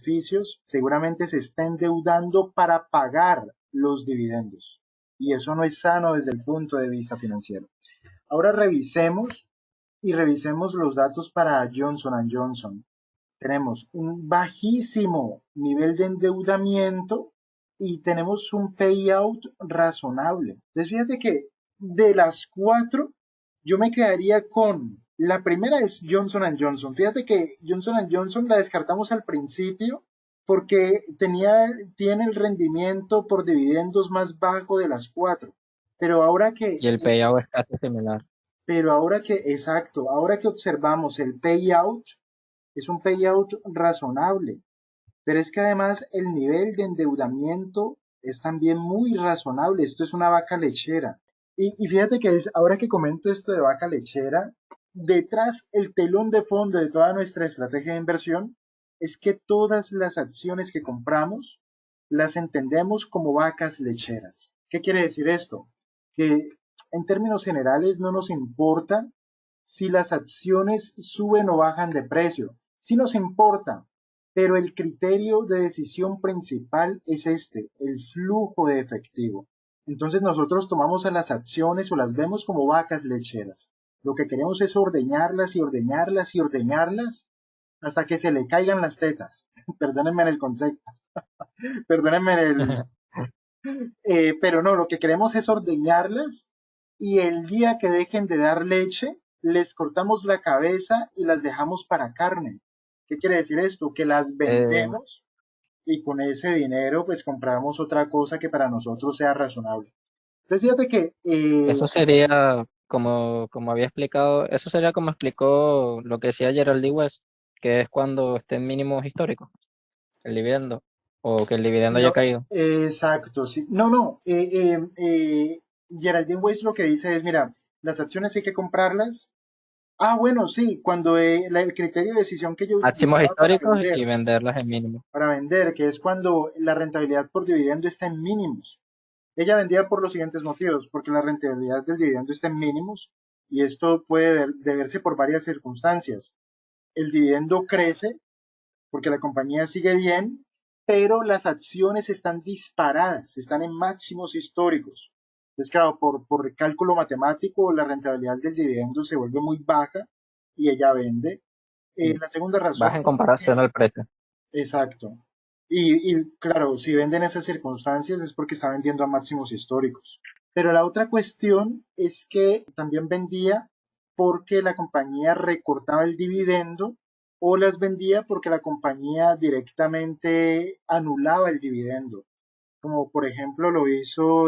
beneficios, seguramente se está endeudando para pagar los dividendos. Y eso no es sano desde el punto de vista financiero. Ahora revisemos los datos para Johnson & Johnson. Tenemos un bajísimo nivel de endeudamiento y tenemos un payout razonable. Entonces, fíjate que de las cuatro, yo me quedaría con la primera es Johnson & Johnson. Fíjate que Johnson & Johnson la descartamos al principio porque tiene el rendimiento por dividendos más bajo de las cuatro. Pero ahora que, Y el payout es casi similar. exacto, ahora que observamos el payout, es un payout razonable. Pero es que además el nivel de endeudamiento es también muy razonable. Esto es una vaca lechera. Y fíjate que ahora que comento esto de vaca lechera, detrás el telón de fondo de toda nuestra estrategia de inversión es que todas las acciones que compramos las entendemos como vacas lecheras. ¿Qué quiere decir esto? Que en términos generales no nos importa si las acciones suben o bajan de precio. Sí nos importa, pero el criterio de decisión principal es el flujo de efectivo. Entonces nosotros tomamos a las acciones o las vemos como vacas lecheras. Lo que queremos es ordeñarlas y ordeñarlas y ordeñarlas hasta que se le caigan las tetas. Perdónenme en el concepto, perdónenme en el... pero no, lo que queremos es ordeñarlas y el día que dejen de dar leche, les cortamos la cabeza y las dejamos para carne. ¿Qué quiere decir esto? Que las Eh, vendemos y con ese dinero pues compramos otra cosa que para nosotros sea razonable. Entonces fíjate que Eso sería, como había explicado, eso sería como explicó lo que decía Gerald D. West, que es cuando esté en mínimos históricos, el dividendo, o que el dividendo haya no, caído. exacto, sí. No, no, Geraldine Weiss lo que dice es, mira, las acciones hay que comprarlas. Ah, bueno, sí, cuando el criterio de decisión que ella Máximos utilizaba históricos y venderlas en mínimo. para vender, que es cuando la rentabilidad por dividendo está en mínimos. Ella vendía por los siguientes motivos, porque la rentabilidad del dividendo está en mínimos y esto puede deberse por varias circunstancias. El dividendo crece porque la compañía sigue bien, pero las acciones están disparadas, están en máximos históricos. Entonces, claro, por cálculo matemático, la rentabilidad del dividendo se vuelve muy baja y ella vende. Y La segunda razón baja en es comparación porque, al precio. exacto. Claro, si vende en esas circunstancias es porque está vendiendo a máximos históricos. Pero la otra cuestión es que también vendía porque la compañía recortaba el dividendo o las vendía porque la compañía directamente anulaba el dividendo, como por ejemplo lo hizo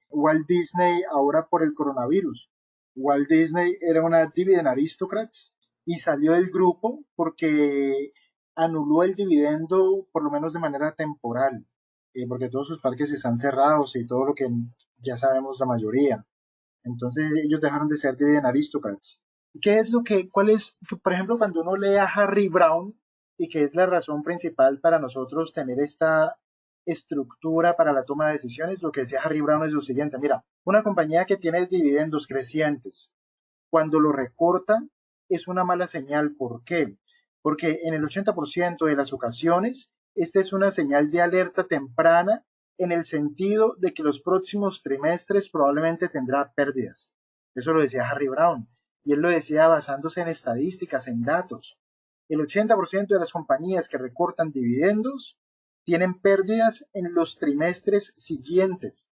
Walt Disney ahora por el coronavirus. Walt Disney era una dividend aristocrats y salió del grupo porque anuló el dividendo por lo menos de manera temporal, porque todos sus parques están cerrados y todo lo que ya sabemos la mayoría. Entonces ellos dejaron de ser dividend aristocrats. ¿Qué es cuál es, por ejemplo, cuando uno lee a Harry Brown, y que es la razón principal para nosotros tener esta estructura para la toma de decisiones, lo que decía Harry Brown es lo siguiente, mira, una compañía que tiene dividendos crecientes, cuando lo recorta es una mala señal. ¿Por qué? Porque en el 80% de las ocasiones, esta es una señal de alerta temprana en el sentido de que los próximos trimestres probablemente tendrá pérdidas. Eso lo decía Harry Brown. Y él lo decía basándose en estadísticas, en datos. El 80% de las compañías que recortan dividendos tienen pérdidas en los trimestres siguientes.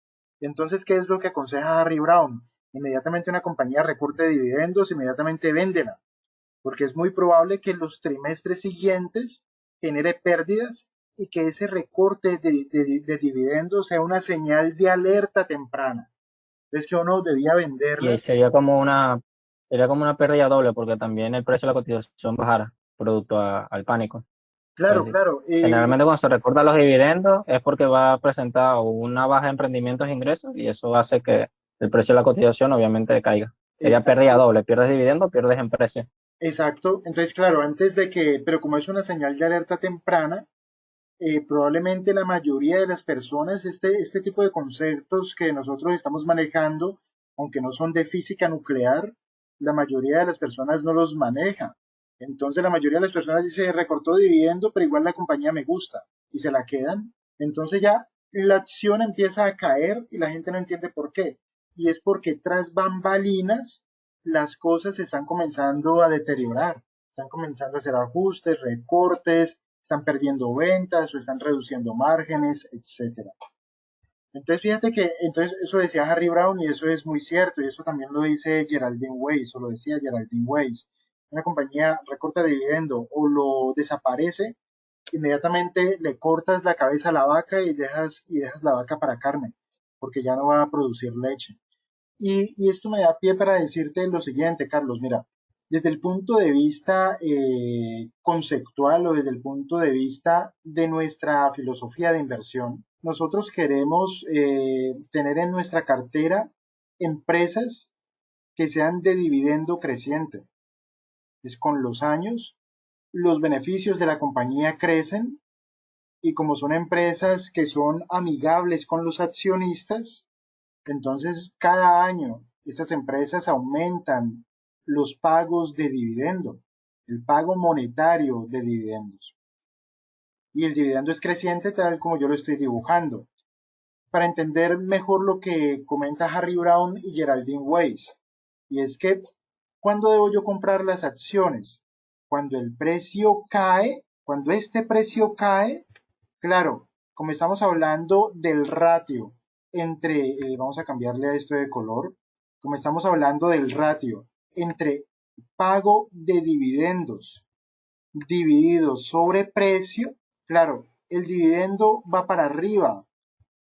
Entonces, ¿qué es lo que aconseja Harry Brown? Inmediatamente una compañía recorte dividendos, inmediatamente véndela, porque es muy probable que en los trimestres siguientes genere pérdidas y que ese recorte de dividendos sea una señal de alerta temprana. Es que uno debía Y ahí venderlas. sería como una pérdida doble, porque también el precio de la cotización bajara, producto al pánico. Claro, Entonces, claro. generalmente cuando se recortan los dividendos es porque va a presentar una baja en rendimientos e ingresos y eso hace que el precio de la cotización obviamente caiga. Sería pérdida Exacto, doble, pierdes dividendo, pierdes en precio. exacto. Entonces, claro, pero como es una señal de alerta temprana, probablemente la mayoría de las personas, este tipo de conceptos que nosotros estamos manejando, aunque no son de física nuclear, la mayoría de las personas no los maneja. Entonces la mayoría de las personas dice, recortó dividendo, pero igual la compañía me gusta y se la quedan. Entonces ya la acción empieza a caer y la gente no entiende por qué. Y es porque tras bambalinas las cosas se están comenzando a deteriorar. Están comenzando a hacer ajustes, recortes, están perdiendo ventas o están reduciendo márgenes, etcétera. Entonces, fíjate que entonces eso decía Harry Brown y eso es muy cierto, y eso también lo dice Geraldine Weiss, o lo decía Geraldine Weiss. Una compañía recorta dividendo o lo desaparece, inmediatamente le cortas la cabeza a la vaca y dejas la vaca para carne, porque ya no va a producir leche. Y esto me da pie para decirte lo siguiente, Carlos, mira, desde el punto de vista conceptual o desde el punto de vista de nuestra filosofía de inversión, nosotros queremos tener en nuestra cartera empresas que sean de dividendo creciente. Es con los años, los beneficios de la compañía crecen y como son empresas que son amigables con los accionistas, entonces, cada año estas empresas aumentan los pagos de dividendo, el pago monetario de dividendos. Y el dividendo es creciente tal como yo lo estoy dibujando. Para entender mejor lo que comenta Harry Brown y Geraldine Weiss, y es que, ¿cuándo debo yo comprar las acciones? Cuando el precio cae, cuando este precio cae, claro, como estamos hablando del ratio entre, vamos a cambiarle a esto de color, como estamos hablando del ratio entre pago de dividendos dividido sobre precio, claro, el dividendo va para arriba,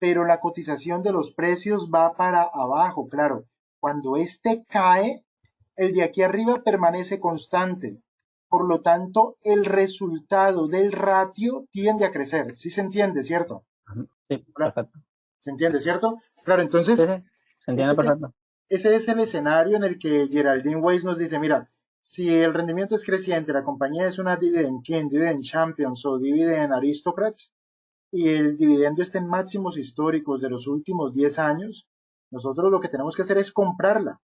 pero la cotización de los precios va para abajo, claro. Cuando este cae, el de aquí arriba permanece constante. Por lo tanto, el resultado del ratio tiende a crecer. ¿Sí se entiende, cierto? Sí, Ahora, perfecto. ¿se entiende, cierto? Claro, Sí, entonces, sí, se ese entiende es el, perfecto. ese es el escenario en el que Geraldine Weiss nos dice, mira, si el rendimiento es creciente, la compañía es una dividend king, dividend champions o dividend aristocrats, y el dividendo está en máximos históricos de los últimos 10 años, nosotros lo que tenemos que hacer es comprarla,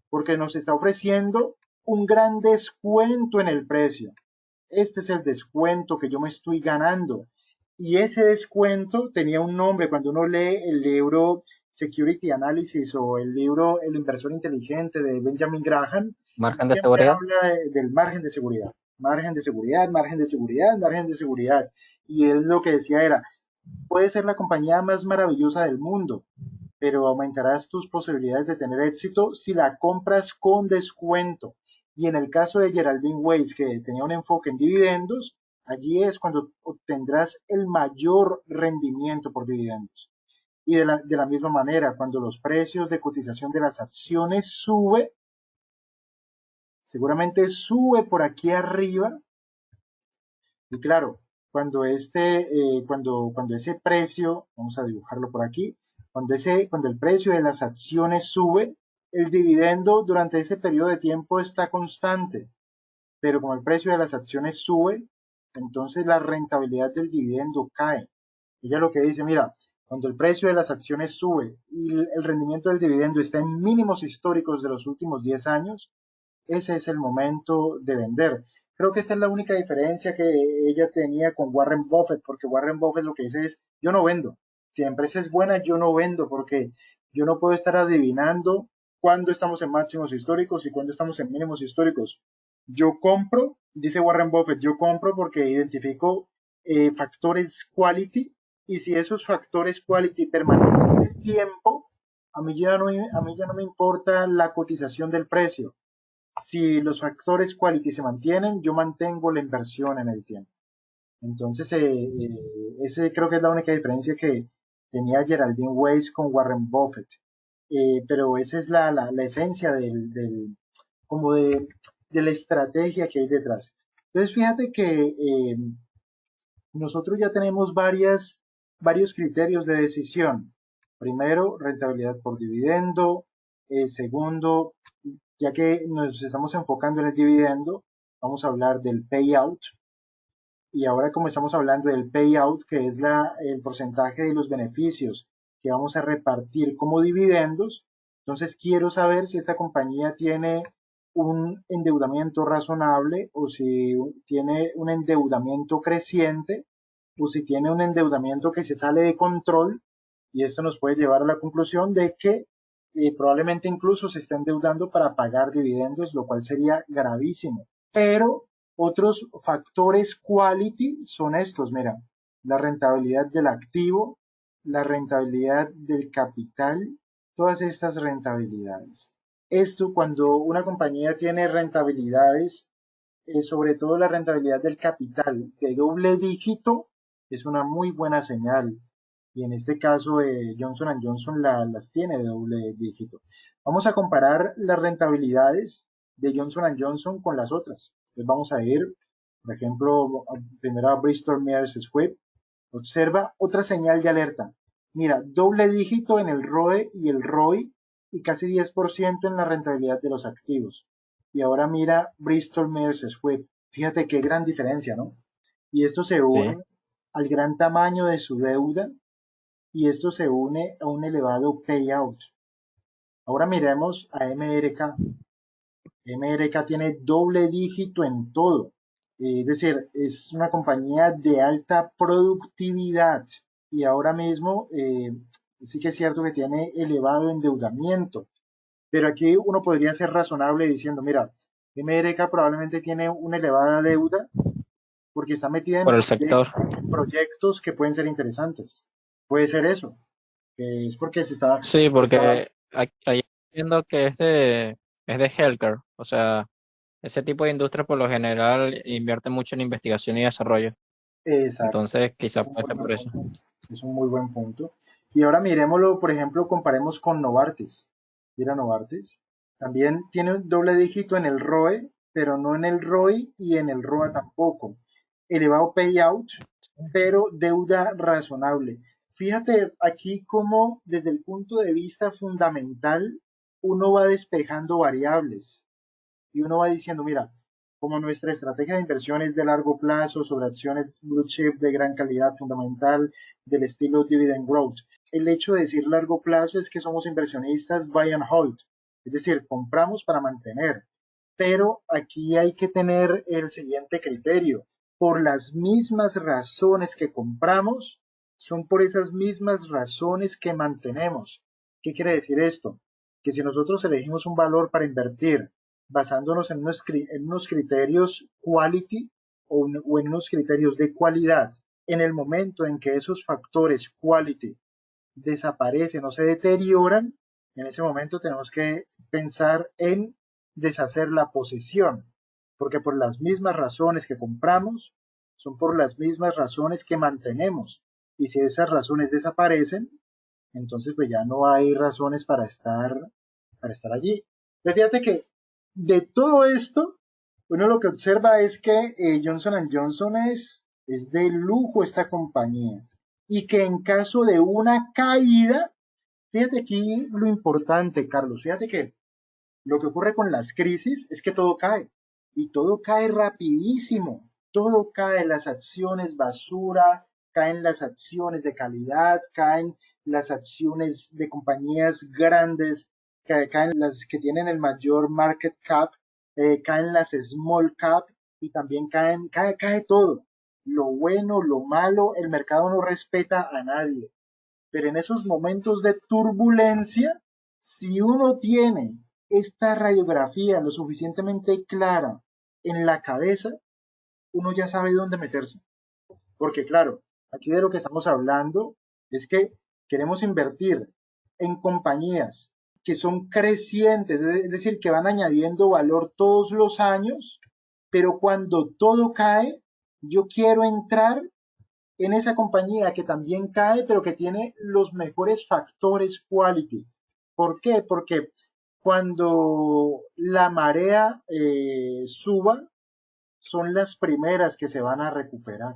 porque nos está ofreciendo un gran descuento en el precio. Este es el descuento que yo me estoy ganando. Y ese descuento tenía un nombre. Cuando uno lee el libro Security Analysis o el libro El inversor inteligente de Benjamin Graham, Margen de siempre seguridad. habla del margen de seguridad. Margen de seguridad, margen de seguridad, margen de seguridad. Y él lo que decía era, puede ser la compañía más maravillosa del mundo, pero aumentarás tus posibilidades de tener éxito si la compras con descuento. Y en el caso de Geraldine Weiss, que tenía un enfoque en dividendos, allí es cuando obtendrás el mayor rendimiento por dividendos. Y de la misma manera, cuando los precios de cotización de las acciones sube, seguramente sube por aquí arriba, y claro, cuando ese precio, vamos a dibujarlo por aquí, cuando el precio de las acciones sube, el dividendo durante ese periodo de tiempo está constante, pero como el precio de las acciones sube, entonces la rentabilidad del dividendo cae. Ella lo que dice, mira, cuando el precio de las acciones sube y el rendimiento del dividendo está en mínimos históricos de los últimos 10 años, ese es el momento de vender. Creo que esta es la única diferencia que ella tenía con Warren Buffett, porque Warren Buffett lo que dice es, yo no vendo. Si la empresa es buena, yo no vendo, porque yo no puedo estar adivinando cuándo estamos en máximos históricos y cuándo estamos en mínimos históricos. Yo compro, dice Warren Buffett, yo compro porque identifico factores quality y si esos factores quality permanecen en el tiempo, a mí ya no me importa la cotización del precio. Si los factores quality se mantienen, yo mantengo la inversión en el tiempo. Entonces, ese creo que es la única diferencia que tenía Geraldine Weiss con Warren Buffett. Pero esa es la esencia como de la estrategia que hay detrás. Entonces, fíjate que nosotros ya tenemos varios criterios de decisión. Primero, rentabilidad por dividendo. Segundo, ya que nos estamos enfocando en el dividendo, vamos a hablar del payout. Y ahora como estamos hablando del payout, que es el porcentaje de los beneficios que vamos a repartir como dividendos, entonces quiero saber si esta compañía tiene un endeudamiento razonable o si tiene un endeudamiento creciente o si tiene un endeudamiento que se sale de control, y esto nos puede llevar a la conclusión de que probablemente incluso se está endeudando para pagar dividendos, lo cual sería gravísimo. Pero otros factores quality son estos, mira, la rentabilidad del activo, la rentabilidad del capital, todas estas rentabilidades. Esto cuando una compañía tiene rentabilidades, sobre todo la rentabilidad del capital de doble dígito, es una muy buena señal. Y en este caso Johnson Johnson las tiene de doble dígito. Vamos a comparar las rentabilidades de Johnson Johnson con las otras. Entonces vamos a ir, por ejemplo, primero a Bristol Myers Squibb. Observa otra señal de alerta. Mira, doble dígito en el ROE y el ROI y casi 10% en la rentabilidad de los activos. Y ahora mira Bristol Myers Squibb. Fíjate qué gran diferencia, ¿no? Y esto se Sí. une al gran tamaño de su deuda y esto se une a un elevado payout. Ahora miremos a MRK. MRK tiene doble dígito en todo. Es decir, es una compañía de alta productividad y ahora mismo sí que es cierto que tiene elevado endeudamiento, pero aquí uno podría ser razonable diciendo, mira, MRK probablemente tiene una elevada deuda porque está metida Por el sector. en proyectos que pueden ser interesantes. Puede ser eso, que es porque Sí, está porque ahí viendo que es de healthcare, o sea, ese tipo de industria por lo general invierte mucho en investigación y desarrollo. exacto. Entonces, quizá Es un puede muy ser buen por eso. punto. Es un muy buen punto. Y ahora miremoslo, por ejemplo, comparemos con Novartis. Mira Novartis. También tiene un doble dígito en el ROE, pero no en el ROI y en el ROA tampoco. Elevado payout, pero deuda razonable. Fíjate aquí cómo desde el punto de vista fundamental uno va despejando variables y uno va diciendo, mira, como nuestra estrategia de inversión es de largo plazo sobre acciones blue chip de gran calidad fundamental del estilo dividend growth, el hecho de decir largo plazo es que somos inversionistas buy and hold, es decir, compramos para mantener. Pero aquí hay que tener el siguiente criterio. Por las mismas razones que compramos, son por esas mismas razones que mantenemos. ¿Qué quiere decir esto? Que si nosotros elegimos un valor para invertir basándonos en unos criterios quality o en unos criterios de cualidad, en el momento en que esos factores quality desaparecen o se deterioran, en ese momento tenemos que pensar en deshacer la posesión, porque por las mismas razones que compramos, son por las mismas razones que mantenemos. Y si esas razones desaparecen, entonces pues ya no hay razones para estar allí. Entonces fíjate que de todo esto, uno lo que observa es que Johnson Johnson es de lujo esta compañía y que en caso de una caída, fíjate aquí lo importante, Carlos, fíjate que lo que ocurre con las crisis es que todo cae y todo cae rapidísimo, todo cae, las acciones basura, caen las acciones de calidad, caen las acciones de compañías grandes, caen las que tienen el mayor market cap, caen las small cap y también cae todo. Lo bueno, lo malo, el mercado no respeta a nadie. Pero en esos momentos de turbulencia, si uno tiene esta radiografía lo suficientemente clara en la cabeza, uno ya sabe dónde meterse. Porque claro, aquí de lo que estamos hablando es que queremos invertir en compañías que son crecientes, es decir, que van añadiendo valor todos los años, pero cuando todo cae, yo quiero entrar en esa compañía que también cae, pero que tiene los mejores factores quality. ¿Por qué? Porque cuando la marea suba, son las primeras que se van a recuperar,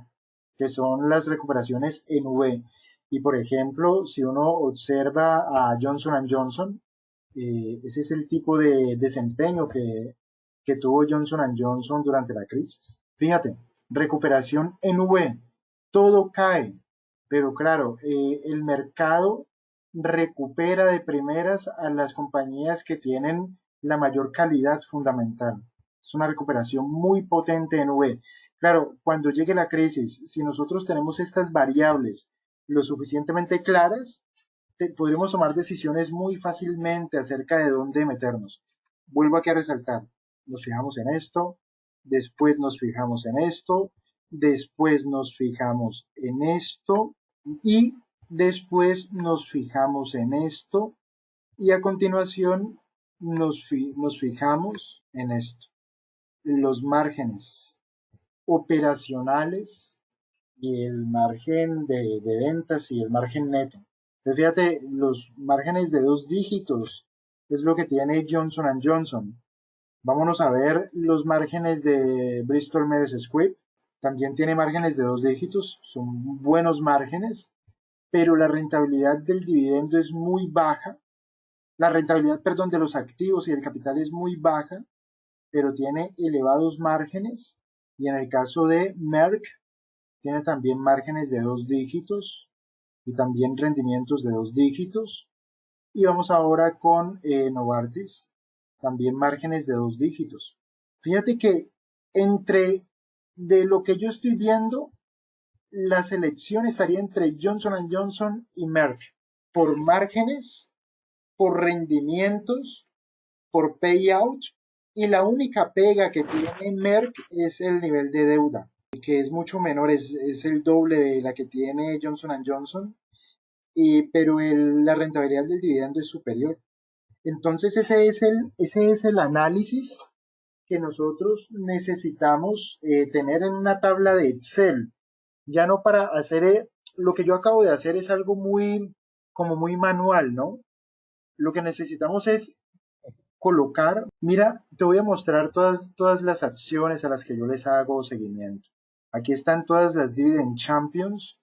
que son las recuperaciones en V. Y por ejemplo, si uno observa a Johnson Johnson, ese es el tipo de desempeño que tuvo Johnson Johnson durante la crisis. Fíjate, recuperación en V, todo cae, pero claro, el mercado recupera de primeras a las compañías que tienen la mayor calidad fundamental. Es una recuperación muy potente en V. Claro, cuando llegue la crisis, si nosotros tenemos estas variables lo suficientemente claras, podremos tomar decisiones muy fácilmente acerca de dónde meternos. Vuelvo aquí a resaltar, nos fijamos en esto, después nos fijamos en esto, después nos fijamos en esto y después nos fijamos en esto y a continuación nos fijamos en esto. Los márgenes operacionales y el margen de ventas y el margen neto. Entonces, fíjate, los márgenes de 2 dígitos es lo que tiene Johnson Johnson. Vámonos a ver los márgenes de Bristol Myers Squibb. También tiene márgenes de 2 dígitos, son buenos márgenes, pero la rentabilidad del dividendo es muy baja. La rentabilidad, perdón, de los activos y del capital es muy baja, pero tiene elevados márgenes. Y en el caso de Merck, tiene también márgenes de 2 dígitos y también rendimientos de 2 dígitos. Y vamos ahora con Novartis, también márgenes de 2 dígitos. Fíjate que entre de lo que yo estoy viendo, la selección estaría entre Johnson Johnson y Merck, por márgenes, por rendimientos, por payout, y la única pega que tiene Merck es el nivel de deuda, que es mucho menor, es el doble de la que tiene Johnson Johnson, pero la rentabilidad del dividendo es superior. Entonces ese es el análisis que nosotros necesitamos tener en una tabla de Excel. Ya no para hacer, lo que yo acabo de hacer es algo muy, como muy manual, ¿no? Lo que necesitamos es colocar, mira, te voy a mostrar todas las acciones a las que yo les hago seguimiento. Aquí están todas las Dividend Champions,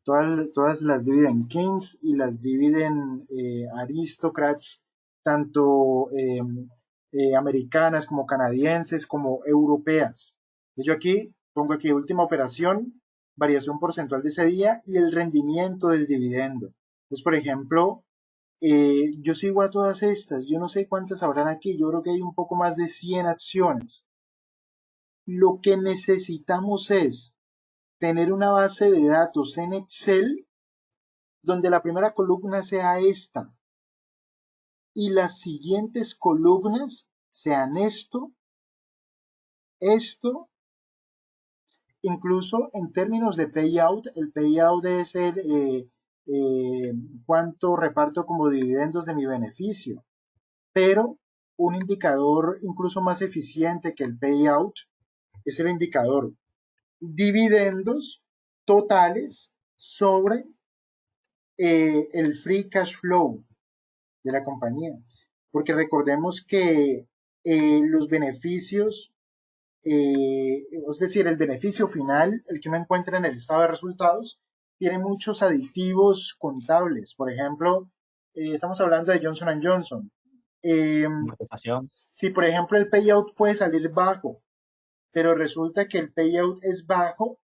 todas las Dividend Kings y las Dividend Aristocrats, tanto americanas como canadienses como europeas. Entonces yo aquí pongo aquí última operación, variación porcentual de ese día y el rendimiento del dividendo. Entonces, por ejemplo, yo sigo a todas estas, yo no sé cuántas habrán aquí, yo creo que hay un poco más de 100 acciones. Lo que necesitamos es tener una base de datos en Excel donde la primera columna sea esta y las siguientes columnas sean esto, incluso en términos de payout, el payout es eh, cuánto reparto como dividendos de mi beneficio. Pero un indicador incluso más eficiente que el payout es el indicador dividendos totales sobre el free cash flow de la compañía. Porque recordemos que los beneficios, es decir, el beneficio final, el que uno encuentra en el estado de resultados, tiene muchos aditivos contables. Por ejemplo, estamos hablando de Johnson Johnson. Eh, Amortización. si por ejemplo el payout puede salir bajo, pero resulta que el payout es bajo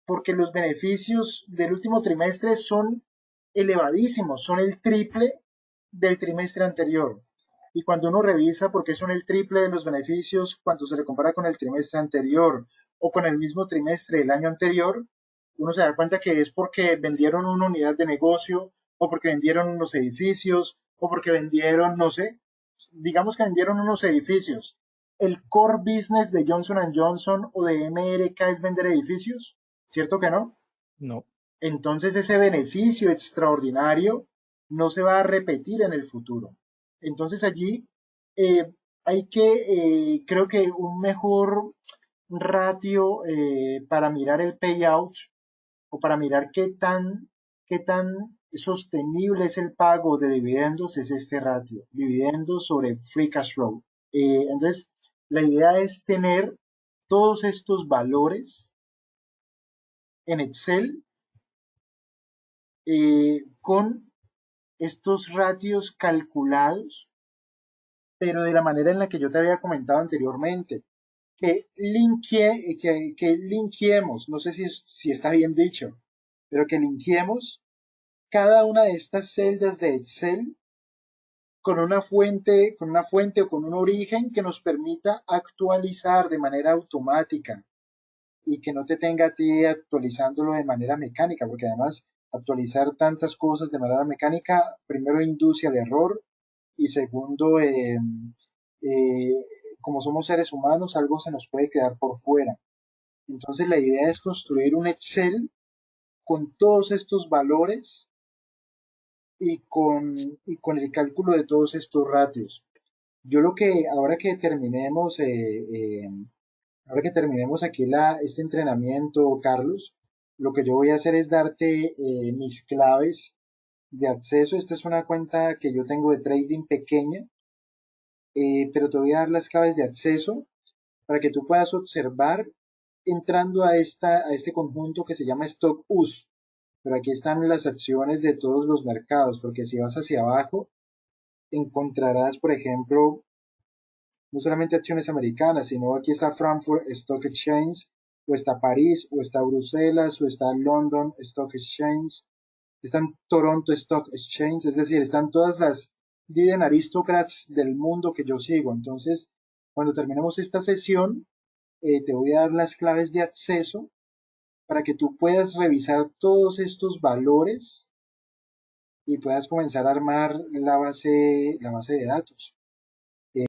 porque los beneficios del último trimestre son elevadísimos, son el triple del trimestre anterior. Y cuando uno revisa por qué son el triple de los beneficios cuando se le compara con el trimestre anterior o con el mismo trimestre del año anterior, uno se da cuenta que es porque vendieron una unidad de negocio o porque vendieron unos edificios o porque vendieron, no sé, digamos que vendieron unos edificios. ¿El core business de Johnson Johnson o de MRK es vender edificios? ¿Cierto que no? No. Entonces ese beneficio extraordinario no se va a repetir en el futuro. Entonces allí hay que, creo que un mejor ratio para mirar el payout o para mirar qué tan sostenible es el pago de dividendos es este ratio, dividendos sobre free cash flow. Entonces, la idea es tener todos estos valores en Excel con estos ratios calculados, pero de la manera en la que yo te había comentado anteriormente, que linkeemos, no sé si está bien dicho, pero que linkeemos cada una de estas celdas de Excel con una fuente o con un origen que nos permita actualizar de manera automática y que no te tenga a ti actualizándolo de manera mecánica, porque además actualizar tantas cosas de manera mecánica, primero induce al error y segundo, eh, como somos seres humanos, algo se nos puede quedar por fuera. Entonces la idea es construir un Excel con todos estos valores y con el cálculo de todos estos ratios. Yo lo que, ahora que terminemos aquí este entrenamiento, Carlos, lo que yo voy a hacer es darte mis claves de acceso. Esta es una cuenta que yo tengo de trading pequeña, pero te voy a dar las claves de acceso para que tú puedas observar entrando a este conjunto que se llama Stock US. Pero aquí están las acciones de todos los mercados, porque si vas hacia abajo, encontrarás, por ejemplo, no solamente acciones americanas, sino aquí está Frankfurt Stock Exchange, o está París, o está Bruselas, o está London Stock Exchange, están Toronto Stock Exchange, es decir, están todas las Dividend Aristocrats del mundo que yo sigo. Entonces, cuando terminemos esta sesión, te voy a dar las claves de acceso para que tú puedas revisar todos estos valores y puedas comenzar a armar la base de datos.